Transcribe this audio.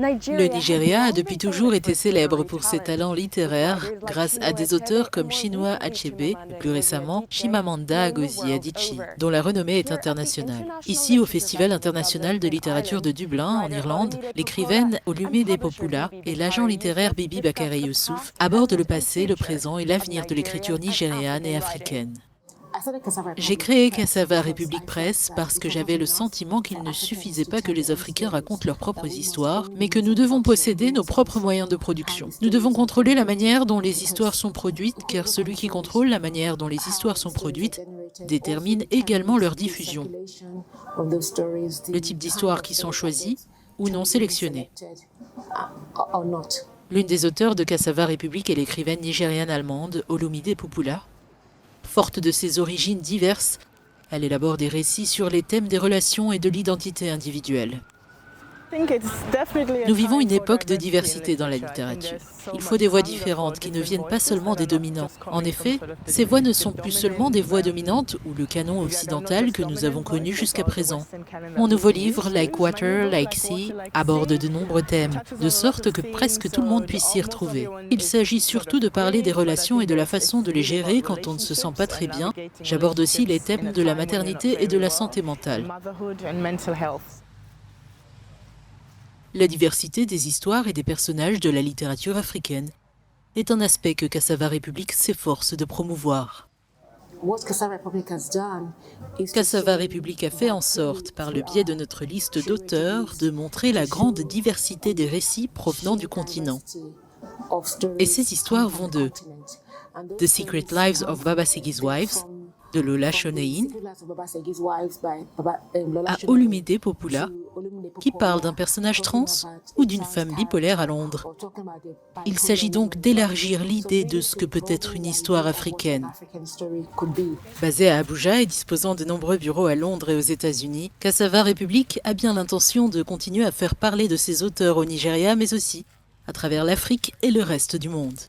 Le Nigeria a depuis toujours été célèbre pour ses talents littéraires grâce à des auteurs comme Chinua Achebe et plus récemment Chimamanda Ngozi Adichie, dont la renommée est internationale. Ici, au Festival international de littérature de Dublin, en Irlande, l'écrivaine Olumide Popoola et l'agent littéraire Bibi Bakare Youssouf abordent le passé, le présent et l'avenir de l'écriture nigériane et africaine. J'ai créé Cassava République Presse parce que j'avais le sentiment qu'il ne suffisait pas que les Africains racontent leurs propres histoires, mais que nous devons posséder nos propres moyens de production. Nous devons contrôler la manière dont les histoires sont produites, car celui qui contrôle la manière dont les histoires sont produites détermine également leur diffusion. Le type d'histoires qui sont choisies ou non sélectionnées. L'une des auteurs de Cassava République est l'écrivaine nigériane-allemande Olumide Popoola. Forte de ses origines diverses, elle élabore des récits sur les thèmes des relations et de l'identité individuelle. Nous vivons une époque de diversité dans la littérature. Il faut des voix différentes qui ne viennent pas seulement des dominants. En effet, ces voix ne sont plus seulement des voix dominantes ou le canon occidental que nous avons connu jusqu'à présent. Mon nouveau livre, Like Water, Like Sea, aborde de nombreux thèmes, de sorte que presque tout le monde puisse s'y retrouver. Il s'agit surtout de parler des relations et de la façon de les gérer quand on ne se sent pas très bien. J'aborde aussi les thèmes de la maternité et de la santé mentale. La diversité des histoires et des personnages de la littérature africaine est un aspect que Cassava République s'efforce de promouvoir. Cassava République a fait en sorte, par le biais de notre liste d'auteurs, de montrer la grande diversité des récits provenant du continent. Et ces histoires vont de The Secret Lives of Babasegi's Wives, de Lola Shoneyin, à Olumide Popoola, qui parle d'un personnage trans ou d'une femme bipolaire à Londres. Il s'agit donc d'élargir l'idée de ce que peut être une histoire africaine. Basée à Abuja et disposant de nombreux bureaux à Londres et aux États-Unis, Cassava République a bien l'intention de continuer à faire parler de ses auteurs au Nigeria, mais aussi à travers l'Afrique et le reste du monde.